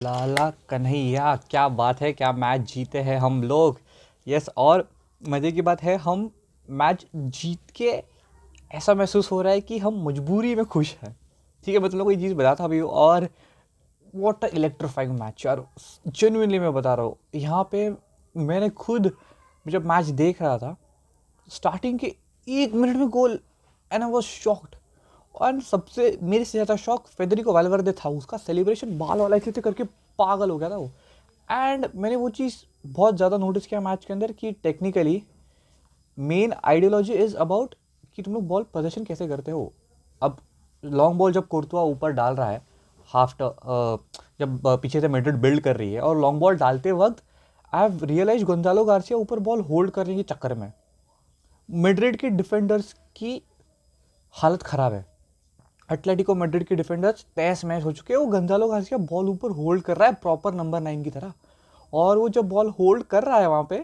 लाला कन्हैया, क्या बात है, क्या मैच जीते हैं हम लोग। यस, और मज़े की बात है हम मैच जीत के ऐसा महसूस हो रहा है कि हम मजबूरी में खुश हैं। ठीक है, मैं तुम लोग को ये चीज़ बताता भी हूँ। और व्हाट अ इलेक्ट्रीफाइंग मैच यार, जेन्युइनली मैं बता रहा हूँ। यहाँ पे मैंने खुद जब मैच देख रहा था, स्टार्टिंग के 1 मिनट में गोल, एंड आई वाज शॉक्ड। और सबसे मेरे से ज़्यादा शौक फेडरिको वैल्वर्दे था। उसका सेलिब्रेशन बाल वाला ऐसे करके पागल हो गया था वो। एंड मैंने वो चीज़ बहुत ज़्यादा नोटिस किया मैच के अंदर कि technically main ideology is about कि तुम लोग बॉल पोजेशन कैसे करते हो। अब लॉन्ग बॉल जब कोर्तुआ ऊपर डाल रहा है, जब पीछे से मैड्रिड बिल्ड कर रही है और लॉन्ग बॉल डालते वक्त I have realise Gonzalo Garcia ऊपर बॉल होल्ड करने के चक्कर में मैड्रिड के डिफेंडर्स की हालत ख़राब है। एटलेटिको मैड्रिड के डिफेंडर्स तहस महस हो चुके हैं। वो गंजालो गार्सिया बॉल ऊपर होल्ड कर रहा है प्रॉपर नंबर 9 की तरह। और वो जब बॉल होल्ड कर रहा है वहाँ पे,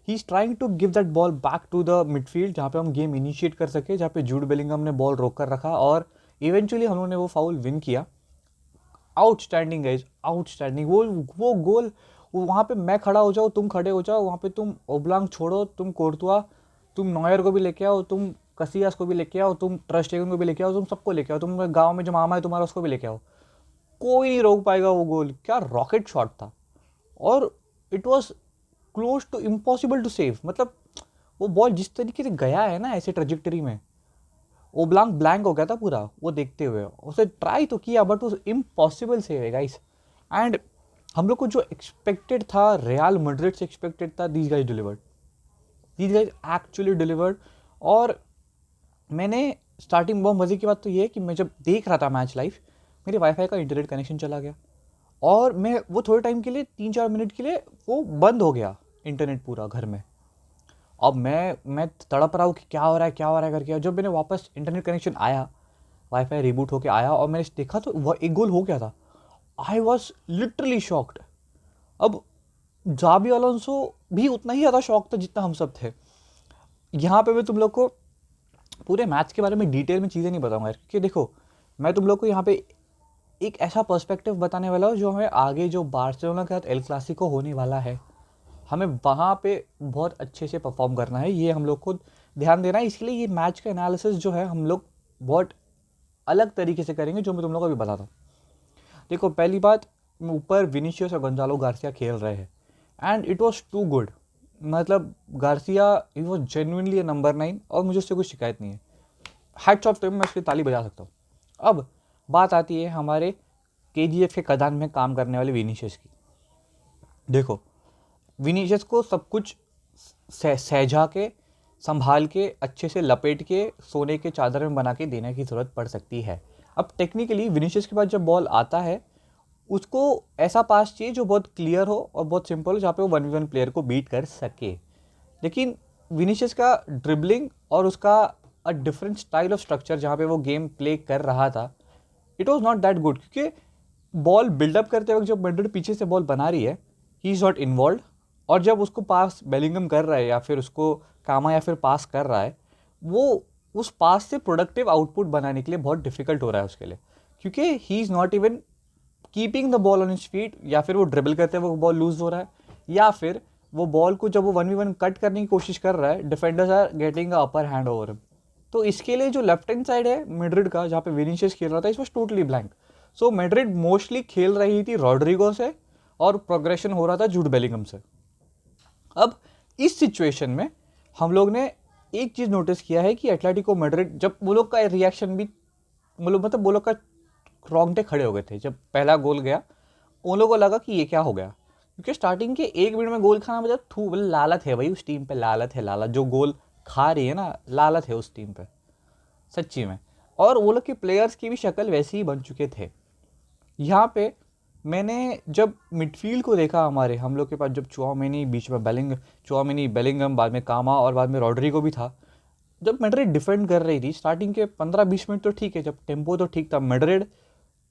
he is trying to give that ball back to the midfield, जहाँ पे हम गेम इनिशिएट कर सके, जहाँ पे जूड बेलिंगम ने बॉल रोक कर रखा और इवेंचुअली हम लोगों ने वो फाउल विन किया। Outstanding guys, outstanding. वो गोल, वहाँ पे मैं खड़ा हो जाऊँ, तुम खड़े हो जाओ, वहाँ पे तुम ओब्लांग छोड़ो, तुम कोर्तुआ, तुम नॉयर को भी लेके आओ, तुम कसियास को भी लेके आओ, तुम ट्रस्टेगन को भी लेके आओ, तुम सबको लेके आओ, तुम गांव में जो मामा है तुम्हारा उसको भी लेके आओ, कोई नहीं रोक पाएगा वो गोल। क्या रॉकेट शॉट था। और it was close to impossible to save. मतलब वो बॉल जिस तरीके से गया है ना ऐसे ट्रेजेक्टरी में, ओब्लांग ब्लैंक हो गया था पूरा वो देखते हुए। उसे ट्राई तो किया बट वो इम्पॉसिबल सेव है गाइस। एंड हम लोग को जो एक्सपेक्टेड था रियल मैड्रिड से एक्सपेक्टेड था, these guys delivered, these guys actually delivered. और मैंने स्टार्टिंग, बहुत मज़े की बात तो ये है कि मैं जब देख रहा था मैच लाइव, मेरे वाईफाई का इंटरनेट कनेक्शन चला गया और मैं वो थोड़े टाइम के लिए 3-4 मिनट के लिए वो बंद हो गया इंटरनेट पूरा घर में। अब मैं तड़प रहा हूँ कि क्या हो रहा है, क्या हो रहा है करके। जब मैंने वापस इंटरनेट कनेक्शन आया, वाईफाई रिबूट होके आया और मैंने देखा तो वह एक गोल हो गया था। I was literally shocked. अब जाबी अलोंसो भी उतना ही ज़्यादा शॉक था जितना हम सब थे। यहाँ पे मैं तुम लोग को पूरे मैच के बारे में डिटेल में चीज़ें नहीं बताऊंगा क्योंकि देखो, मैं तुम लोग को यहाँ पे एक ऐसा पर्सपेक्टिव बताने वाला हूँ जो हमें आगे जो बार्सिलोना के साथ एल क्लासिको होने वाला है, हमें वहाँ पे बहुत अच्छे से परफॉर्म करना है। ये हम लोग को ध्यान देना है। इसलिए ये मैच का एनालिसिस जो है हम लोग बहुत अलग तरीके से करेंगे, जो मैं तुम लोग को अभी बताता हूँ। देखो, पहली बात, ऊपर विनीशियस और गोंजालो गार्सिया खेल रहे हैं and it was too good. मतलब Garcia, he was genuinely a number 9 और मुझे उससे कोई शिकायत नहीं है। हैट्स ऑफ टू हिम, मैं उसकी ताली बजा सकता हूँ। अब बात आती है हमारे केजीएफ के कदान में काम करने वाले विनीशियस की। देखो, विनीशियस को सब कुछ सहजा के, संभाल के, अच्छे से लपेट के, सोने के चादर में बना के देने की ज़रूरत पड़ सकती है। अब टेक्निकली विनीशियस के पास जब बॉल आता है, उसको ऐसा पास चाहिए जो बहुत क्लियर हो और बहुत सिंपल हो, जहाँ पे वो 1v1 प्लेयर को बीट कर सके। लेकिन विनीशियस का ड्रिबलिंग और उसका डिफरेंट स्टाइल ऑफ स्ट्रक्चर जहाँ पे वो गेम प्ले कर रहा था, it was not that good. क्योंकि बॉल बिल्डअप करते वक्त जब मैड्रिड पीछे से बॉल बना रही है, ही इज़ नॉट इन्वॉल्व। और जब उसको पास बेलिंगम कर रहा है या फिर उसको कामा या फिर पास कर रहा है, वो उस पास से प्रोडक्टिव आउटपुट बनाने के लिए बहुत डिफिकल्ट हो रहा है उसके लिए, क्योंकि he is not even keeping the ball on his feet. या फिर वो ड्रिबल करते हुए बॉल लूज हो रहा है, या फिर वो बॉल को जब वो 1v1 कट करने की कोशिश कर रहा है, defenders are getting upper hand over him. तो इसके लिए जो लेफ्ट हैंड साइड है मैड्रिड का, जहाँ पे विनीशियस खेल रहा था, इस was totally blank. So Madrid mostly खेल रही थी रॉड्रिगो से और प्रोग्रेशन हो रहा था जूड बेलिंगम से। अब इस सिचुएशन में हम लोग ने एक चीज़ नोटिस किया है कि एटलेटिको मैड्रिड, जब वो लोग का रिएक्शन भी, मतलब वो लोग का रोंगटे खड़े हो गए थे जब पहला गोल गया। उन लोगों को लगा कि ये क्या हो गया, क्योंकि स्टार्टिंग के 1 मिनट में गोल खाना, मतलब लालत है भाई उस टीम पे, लालत है, लालत जो गोल खा रही है ना, लालत है उस टीम पे सच्ची में। और वो लोग के प्लेयर्स की भी शक्ल वैसे ही बन चुके थे। यहाँ पे मैंने जब मिडफील्ड को देखा, हमारे हम लोग के पास जब चुआमेनी, बीच में चुआमेनी, बेलिंगम, बाद में कामा और बाद में रॉड्रिगो भी था। जब मैड्रिड डिफेंड कर रही थी स्टार्टिंग के 15-20 मिनट तो ठीक है, जब टेम्पो तो ठीक था, मैड्रिड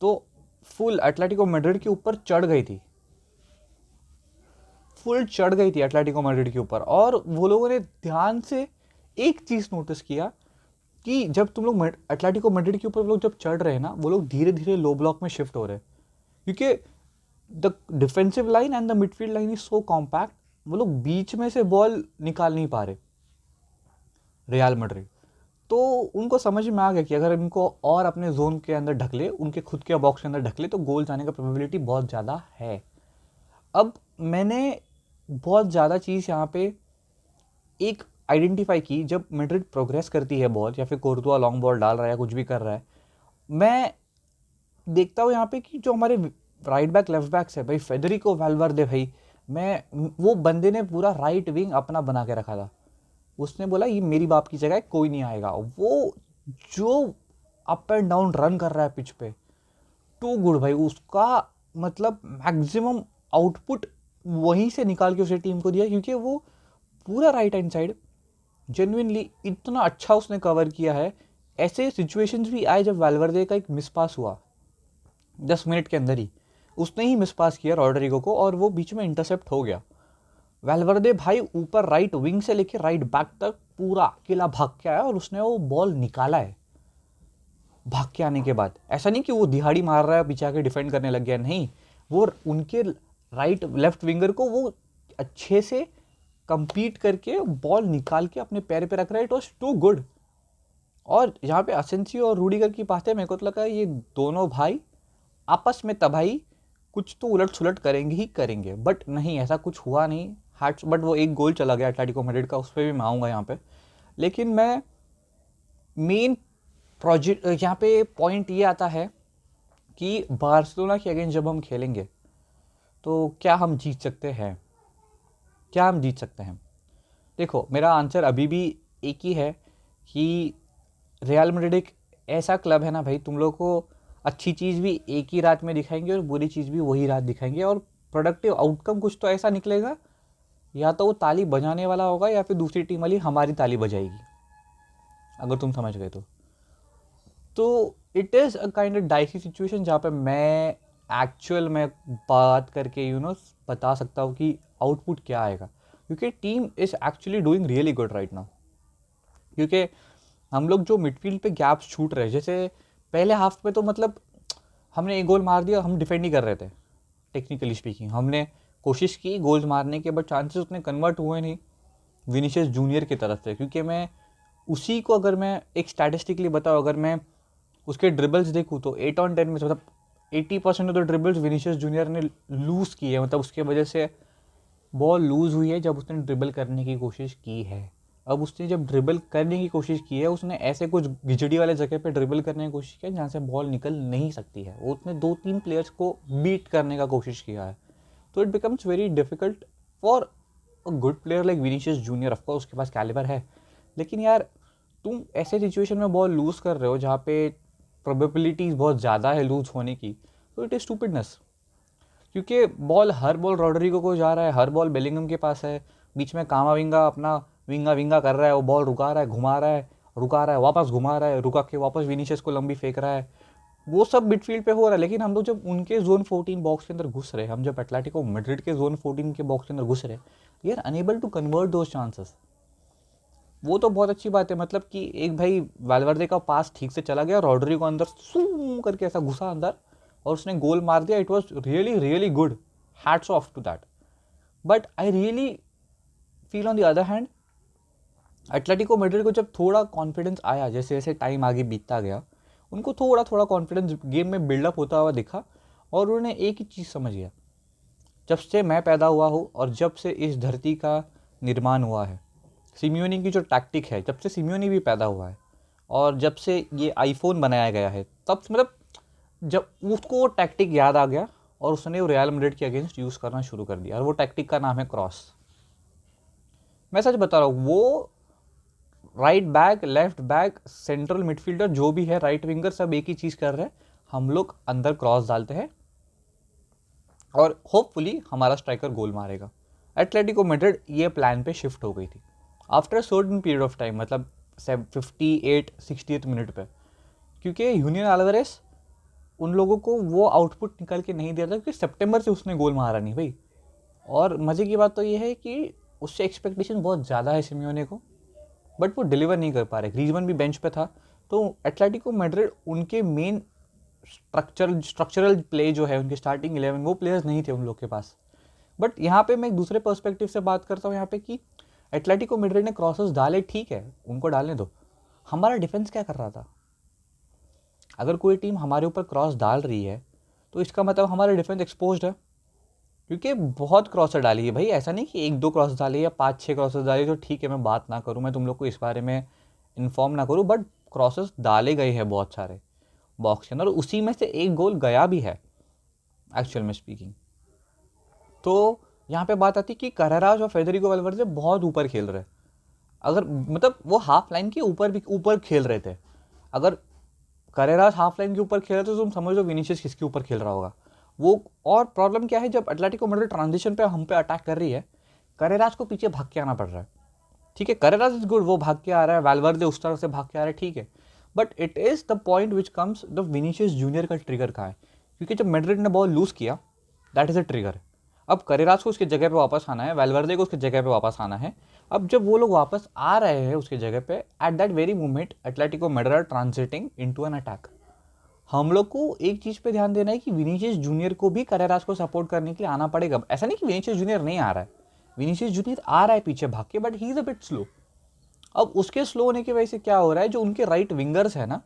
तो फुल एटलेटिको मैड्रिड के ऊपर चढ़ गई थी, फुल चढ़ गई थी एटलेटिको मैड्रिड के ऊपर। और वो लोगों ने ध्यान से एक चीज़ नोटिस किया कि जब तुम लोग एटलेटिको मैड्रिड के ऊपर लोग जब चढ़ रहे हैं ना, वो लोग धीरे धीरे लो ब्लॉक में शिफ्ट हो रहे हैं। क्योंकि the defensive line and the midfield line is so compact, वो लोग बीच में से बॉल निकाल नहीं पा रहे रियल मैड्रिड। तो उनको समझ में आ गया कि अगर इनको और अपने जोन के अंदर ढक ले, उनके खुद के बॉक्स के अंदर ढक ले, तो गोल जाने का प्रोबेबिलिटी बहुत ज़्यादा है। अब मैंने बहुत ज़्यादा चीज़ यहाँ पे एक आइडेंटिफाई की, जब मैड्रिड प्रोग्रेस करती है बॉल या फिर कोर्तुआ लॉन्ग बॉल डाल रहा है या कुछ भी कर रहा है, मैं देखता हूँ यहाँ पे कि जो हमारे राइट बैक लेफ्ट बैक्स है भाई, फेडरिको वैल्वर्दे भाई, मैं वो बंदे ने पूरा राइट विंग अपना बना के रखा था। उसने बोला ये मेरी बाप की जगह है, कोई नहीं आएगा। वो जो अप एंड डाउन रन कर रहा है पिच पे, टू गुड भाई। उसका मतलब मैक्सिमम आउटपुट वहीं से निकाल के उसे टीम को दिया, क्योंकि वो पूरा राइट हैंड साइड जेन्युइनली इतना अच्छा उसने कवर किया है। ऐसे सिचुएशंस भी आए जब वैल्वर्दे का एक मिस पास हुआ 10 मिनट के अंदर ही, उसने ही मिस पास किया रॉड्रिगो को और वो बीच में इंटरसेप्ट हो गया। वैल्वर्दे भाई ऊपर राइट विंग से लेके राइट बैक तक पूरा अकेला भाग के आया और उसने वो बॉल निकाला है। भाग के आने के बाद ऐसा नहीं कि वो दिहाड़ी मार रहा है पीछे आके डिफेंड करने लग गया, नहीं, वो उनके राइट लेफ्ट विंगर को वो अच्छे से कंपीट करके बॉल निकाल के अपने पैर पे रख रहा है। It was too good. और यहाँ पे असेंसियो और रूडिगर की बातें, मेरे को तो लगा ये दोनों भाई आपस में तबाही कुछ तो उलट सुलट करेंगे ही करेंगे, बट नहीं, ऐसा कुछ हुआ नहीं। हार्ट्स बट वो एक गोल चला गया एटलेटिको मैड्रिड का, उस पर भी मैं आऊँगा यहाँ पे। लेकिन मैं मेन प्रोजेक्ट यहाँ पे पॉइंट ये आता है कि बार्सिलोना के अगेंस्ट जब हम खेलेंगे तो क्या हम जीत सकते हैं, क्या हम जीत सकते हैं। देखो मेरा आंसर अभी भी एक ही है कि रियल मैड्रिड एक ऐसा क्लब है ना भाई, तुम लोग को अच्छी चीज़ भी एक ही रात में दिखाएंगे और बुरी चीज़ भी वही रात दिखाएंगे, और प्रोडक्टिव आउटकम कुछ तो ऐसा निकलेगा, या तो वो ताली बजाने वाला होगा या फिर दूसरी टीम वाली हमारी ताली बजाएगी, अगर तुम समझ गए तो it is a kind of dicey situation जहाँ पे मैं एक्चुअल में बात करके बता सकता हूँ कि आउटपुट क्या आएगा, क्योंकि team is actually doing really good right now. क्योंकि हम लोग जो मिडफील्ड पे गैप्स छूट रहे हैं, जैसे पहले हाफ में तो मतलब हमने एक गोल मार दिया, हम डिफेंड नहीं कर रहे थे, टेक्निकली स्पीकिंग हमने कोशिश की गोल्स मारने के, बट चांसेस उतने कन्वर्ट हुए नहीं विनीशियस जूनियर की तरफ से। क्योंकि मैं उसी को अगर मैं एक स्टैटिस्टिकली बताऊँ, अगर मैं उसके ड्रिबल्स देखूँ तो 8 on 10 में मतलब 80% of the dribbles Vinicius junior ने लूज़ की है, मतलब उसके वजह से बॉल लूज़ हुई है जब उसने ड्रिबल करने की कोशिश की है। अब उसने जब ड्रिबल करने की कोशिश की है, उसने ऐसे कुछ गिजड़ी वाले जगह पे ड्रिबल करने की कोशिश की है जहाँ से बॉल निकल नहीं सकती है। उसने 2-3 प्लेयर्स को बीट करने का कोशिश किया है, तो it becomes very difficult for a good player like Vinicius junior. Of course उसके पास कैलिबर है, लेकिन यार तुम ऐसे सिचुएशन में बॉल लूज़ कर रहे हो जहाँ पे प्रोबेबिलिटीज़ बहुत ज़्यादा है लूज़ होने की, तो इट इज़ स्टूपिडनेस। क्योंकि हर बॉल रॉड्रिगो को जा रहा है, हर बॉल बेलिंगम के पास है, बीच में कामाविंगा अपना विंगा विंगा कर रहा है, वो बॉल रुका रहा है, घुमा रहा है, रुका रहा है, वापस घुमा रहा है, रुका के वापस विनीशियस को लंबी फेंक रहा है, वो सब मिडफील्ड पे हो रहा है। लेकिन हम लोग जब उनके जोन 14 बॉक्स के अंदर घुस रहे, हम जब एटलेटिको मैड्रिड के जोन 14 के बॉक्स के अंदर घुस रहे, we are unable to convert those chances. वो तो बहुत अच्छी बात है, मतलब कि एक भाई वैल्वर्दे का पास ठीक से चला गया, रॉड्रिगो अंदर सू करके ऐसा घुसा अंदर और उसने गोल मार दिया। It was really really good, hats off to that. But I really feel on the other hand, Atletico Madrid को जब थोड़ा कॉन्फिडेंस आया, जैसे जैसे टाइम आगे बीतता गया, उनको थोड़ा थोड़ा कॉन्फिडेंस गेम में बिल्डअप होता हुआ दिखा, और उन्होंने एक ही चीज़ समझ गया, जब से मैं पैदा हुआ हूँ और जब से इस धरती का निर्माण हुआ है, सिमियोनी की जो टैक्टिक है, जब से सिमियोनी भी पैदा हुआ है और जब से ये आईफोन बनाया गया है, तब मतलब जब उसको वो टैक्टिक याद आ गया और उसने वो रियल मैड्रिड के अगेंस्ट यूज़ करना शुरू कर दिया, और वो टैक्टिक का नाम है क्रॉस। मैं सच बता रहा हूँ, वो right back, left back, central midfielder जो भी है, राइट विंगर, सब एक ही चीज़ कर रहे हैं, हम लोग अंदर क्रॉस डालते हैं और होपफुली हमारा स्ट्राइकर गोल मारेगा। एटलेटिको मैड्रिड ये प्लान पे शिफ्ट हो गई थी after certain period of time, मतलब 58-60 मिनट पे, क्योंकि यूनियन अल्वारेस उन लोगों को वो आउटपुट निकल के नहीं दे रहा था, क्योंकि सितंबर से उसने गोल मारा नहीं भाई। और मज़े की बात तो ये है कि उससे एक्सपेक्टेशन बहुत ज़्यादा है सिमियोने को, बट वो डिलीवर नहीं कर पा रहे। ग्रीजमैन भी बेंच पे था, तो एटलेटिको मैड्रिड उनके मेन स्ट्रक्चरल प्ले जो है उनके स्टार्टिंग 11 वो प्लेयर्स नहीं थे उन लोग के पास। बट यहाँ पे मैं एक दूसरे पर्सपेक्टिव से बात करता हूँ यहाँ पे कि एटलेटिको मैड्रिड ने क्रॉसेस डाले, ठीक है, उनको डालने दो। हमारा डिफेंस क्या कर रहा था? अगर कोई टीम हमारे ऊपर क्रॉस डाल रही है तो इसका मतलब हमारा डिफेंस एक्सपोज्ड है, क्योंकि बहुत क्रॉसर डाली है भाई। ऐसा नहीं कि एक दो क्रॉस डाली या 5-6 क्रॉसेस डाली तो ठीक है मैं बात ना करूँ, मैं तुम लोग को इस बारे में इन्फॉर्म ना करूँ, बट क्रॉसेस डाले गए हैं बहुत सारे बॉक्स के अंदर, उसी में से एक गोल गया भी है एक्चुअल में स्पीकिंग। तो यहाँ पे बात आती है कि करेरास और फेडेरिको वैल्वर्दे बहुत ऊपर खेल रहे हैं। अगर मतलब वो हाफ लाइन के ऊपर भी ऊपर खेल रहे थे। अगर करेरास हाफ लाइन के ऊपर खेल रहे थे तो तुम समझ लो विनीशियस किसके ऊपर खेल रहा होगा वो। और प्रॉब्लम क्या है, जब एटलेटिको मैड्रिड ट्रांजिशन पे हम पे अटैक कर रही है, करेरास को पीछे भाग के आना पड़ रहा है। ठीक है, करेरास इज गुड, वो भाग के आ रहा है, वैल्वर्दे उस तरफ से भाग के आ रहा है, ठीक है, but it is the point which comes the Vinicius junior का ट्रिगर कहाँ है? क्योंकि जब मैड्रिड ने बॉल लूज किया, दैट इज अ ट्रिगर। अब करेरास को उसकी जगह पे वापस आना है, वैल्वर्दे को उसकी जगह पे वापस आना है। अब जब वो लोग वापस आ रहे हैं उसकी जगह पे, at that very moment Atletico Madrid transiting into an attack. हम लोग को एक चीज पे ध्यान देना है कि विनीशियस जूनियर को भी करेरास को सपोर्ट करने के लिए आना पड़ेगा। ऐसा नहीं कि विनीशियस जूनियर नहीं आ रहा है, विनीशियस जूनियर आ रहा है पीछे भाग के, but he is a bit slow. अब उसके स्लो होने की वजह से क्या हो रहा है, जो उनके राइट विंगर्स है ना,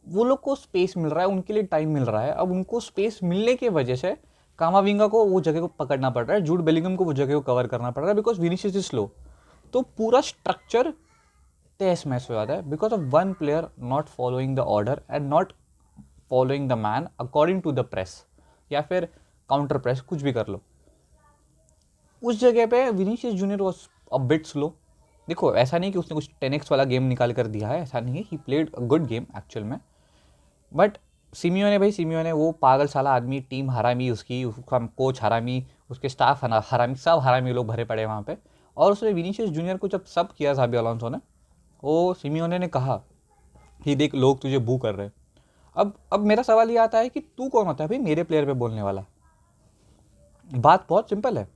वो लोग को स्पेस मिल रहा है, उनके लिए टाइम मिल रहा है। अब उनको स्पेस मिलने की वजह से कामाविंगा को वो जगह को पकड़ना पड़ रहा है, जूड बेलिंगम को वो जगह को कवर करना पड़ रहा है, बिकॉज विनीशियस इज स्लो। तो पूरा स्ट्रक्चर तहस महस हो जाता है because of one player not following the order and not following the man according to the press, या फिर काउंटर प्रेस, कुछ भी कर लो। उस जगह पे Vinicius junior was a bit slow. देखो ऐसा नहीं कि उसने कुछ 10x वाला गेम निकाल कर दिया है, ऐसा नहीं है, he played a good game actual में। बट सिमियोने वो पागल साला आदमी, टीम हरामी उसकी, उसका कोच हरामी, उसके स्टाफ हरामी, सब हरामी लोग भरे पड़े वहाँ पे। और उसने विनीशियस जूनियर को जब सब किया जाबी अलोंसो ने, वो सिमियोने ने कहा कि देख लोग तुझे बू कर रहे हैं। अब मेरा सवाल ये आता है कि तू कौन होता है भाई मेरे प्लेयर पे बोलने वाला? बात बहुत सिंपल है,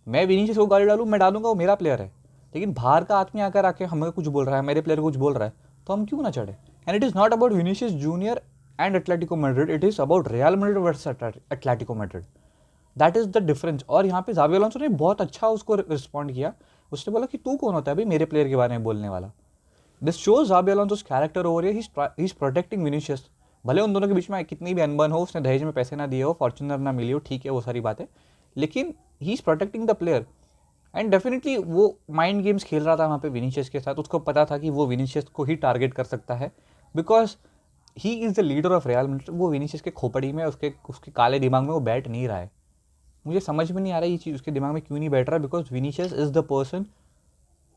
मैं विनीशियस को गाली डालूँ, मैं डालूंगा, वो मेरा प्लेयर है। लेकिन बाहर का आदमी आकर आके हमें कुछ बोल रहा है, मेरे प्लेयर को कुछ बोल रहा है, तो हम क्यों ना चढ़े? And it is not about Vinicius junior and Atletico Madrid, it is about real Madrid versus Atletico Madrid. That is the difference. और यहाँ पे जावी अलोंसो ने बहुत अच्छा उसको रिस्पॉन्ड किया। उसने बोला कि तू कौन होता है भाई मेरे प्लेयर के बारे में बोलने वाला? This shows Xavi Alonso's character over here, he is protecting Vinicius. भले उन दोनों के बीच में कितनी भी अनबन हो, उसने दहेज में पैसे ना दिए हो, फॉर्चुनर ना मिली हो, ठीक है वो सारी बातें, लेकिन ही is protecting the player. And definitely वो माइंड गेम्स खेल रहा था वहाँ पे विनीशियस के साथ। उसको पता था कि वो विनीशियस को ही टारगेट कर सकता है, because he is the leader of real Madrid. वो विनीशियस के खोपड़ी में, उसके उसके काले दिमाग में वो बैठ नहीं रहा है। मुझे समझ में नहीं आ रहा है ये चीज़ उसके दिमाग में क्यों नहीं बैठ रहा है, because Vinicius is the person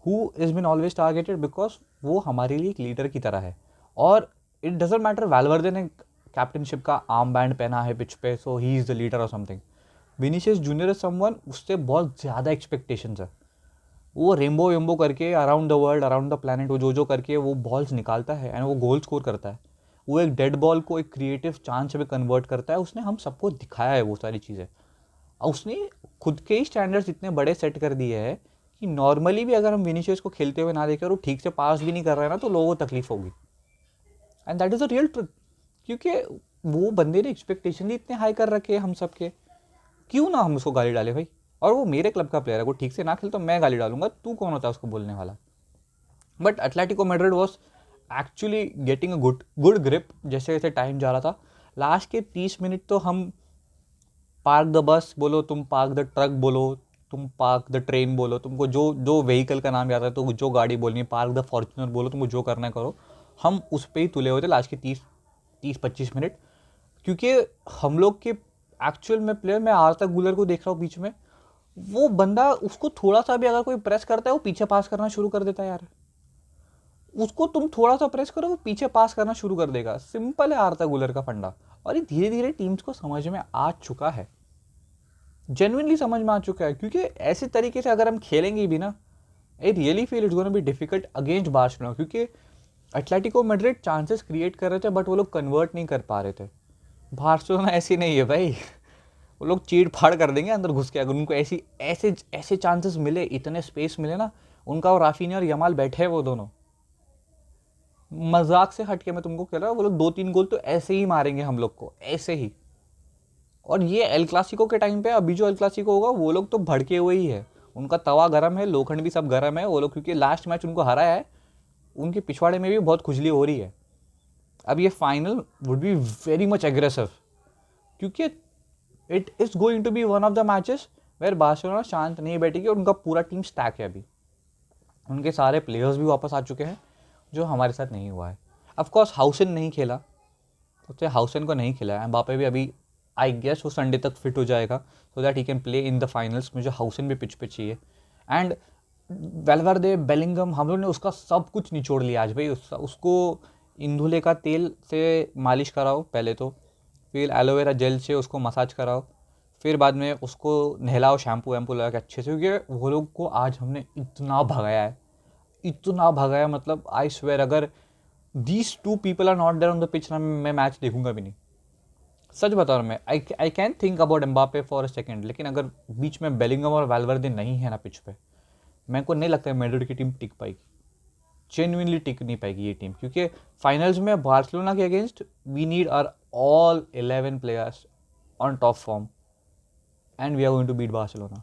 who is been always targeted, because वो हमारे लिए एक लीडर की तरह है। और इट डजेंट मैटर वैल्वर्दे ने कैप्टनशिप का आर्म बैंड पहना है पिच पे, सो ही इज़ द लीडर और something. Vinicius junior is someone, उससे बहुत ज़्यादा एक्सपेक्टेशंस है। वो रेम्बो वेम्बो करके around the world, around the planet, वो जो करके वो बॉल्स निकालता है एंड वो गोल स्कोर करता है। वो एक डेड बॉल को एक क्रिएटिव चांस में कन्वर्ट करता है। उसने हम सबको दिखाया है वो सारी चीज़ें। और उसने खुद के ही स्टैंडर्ड्स इतने बड़े सेट कर दिए हैं कि नॉर्मली भी अगर हम विनीशियस को खेलते हुए ना देखें और वो ठीक से पास भी नहीं कर रहा है ना, तो लोगों को तकलीफ होगी। And that is a real truth, क्योंकि वो बंदे ने एक्सपेक्टेशन ही इतने हाई कर रखे हैं हम सबके, क्यों ना हम उसको गाली डालें भाई? और वो मेरे क्लब का प्लेयर है, वो ठीक से ना खेले तो मैं गाली डालूंगा, तू कौन होता है उसको बोलने वाला? But Atletico Madrid was actually getting a good grip. जैसे जैसे टाइम जा रहा था, लास्ट के 30 मिनट तो हम पार्क द बस बोलो, तुम पार्क द ट्रक बोलो, तुम पार्क द ट्रेन बोलो, तुमको जो जो व्हीकल का नाम याद है, तो जो गाड़ी बोलनी है, पार्क द फॉर्चुनर बोलो, तुमको जो करना है करो, हम उस पर ही तुले हुए थे लास्ट के 30-25 मिनट। क्योंकि हम लोग के एक्चुअल में प्लेयर, मैं आर्ता गुलर को देख रहा हूँ बीच में, वो बंदा, उसको थोड़ा सा भी अगर कोई प्रेस करता है वो पीछे पास करना शुरू कर देता है यार। उसको तुम थोड़ा सा प्रेस करो वो पीछे पास करना शुरू कर देगा। सिंपल है आर्ता गुलर का फंडा। और ये धीरे धीरे टीम्स को समझ में आ चुका है, जेन्युइनली समझ में आ चुका है। क्योंकि ऐसे तरीके से अगर हम खेलेंगे भी ना, आई really feel it's gonna be difficult against Barcelona. क्योंकि एटलेटिको मैड्रिड चांसेस क्रिएट कर रहे थे बट वो लोग कन्वर्ट नहीं कर पा रहे थे। बार्सिलोना ऐसी नहीं है भाई, वो लोग चीड़ फाड़ कर देंगे अंदर घुस के। अगर उनको ऐसी ऐसे ऐसे चांसेस मिले, इतने स्पेस मिले ना, उनका और राफीनिया और यमाल बैठे हैं वो दोनों, मजाक से हट के मैं तुमको कह रहा हूँ, वो लोग 2-3 गोल तो ऐसे ही मारेंगे हम लोग को, ऐसे ही। और ये एल क्लासिको के टाइम पे, अभी जो एल क्लासिको होगा, वो लोग तो भड़के हुए ही है, उनका तवा गरम है, लोखंड भी सब गरम है वो लोग, क्योंकि लास्ट मैच उनको हराया है, उनके पिछवाड़े में भी बहुत खुजली हो रही है। अब ये final would be very much aggressive, क्योंकि it is going to be one of the matches where Barcelona शांत नहीं बैठेगी, और उनका पूरा टीम स्टैक है अभी, उनके सारे प्लेयर्स भी वापस आ चुके हैं, जो हमारे साथ नहीं हुआ है। ऑफकोर्स हाउसन नहीं खेला, उससे हाउसन को नहीं खिलाया, एम्बापे भी अभी आई गेस वो संडे तक फिट हो जाएगा, so that he can play in the finals. मुझे हाउसन भी पिच पे चाहिए। एंड वेलवर्दे, बेलिंगम, हम लोग ने उसका सब कुछ निचोड़ लिया आज भाई। उसको इंदुले का तेल से मालिश कराओ पहले तो, फिर एलोवेरा जेल से उसको मसाज कराओ, फिर बाद में उसको नहलाओ शैम्पू वैम्पू लगा के अच्छे से, क्योंकि वो लोग को आज हमने इतना भगाया है, इतना भगाया, मतलब आई स्वेयर, अगर these two people are not there on the pitch ना, मैं मैच देखूंगा भी नहीं। सच बता रहा हूँ मैं, I can think about Mbappe for a second, लेकिन अगर बीच में बेलिंगम और वेल्वर्दे नहीं है ना पिच पे, मेरे को नहीं लगता है मैड्रिड की टीम टिक पाएगी, जेन्युइनली टिक नहीं पाएगी ये टीम, क्योंकि फाइनल्स में बार्सिलोना के against we need our all 11 players on top form, and we are going to beat Barcelona.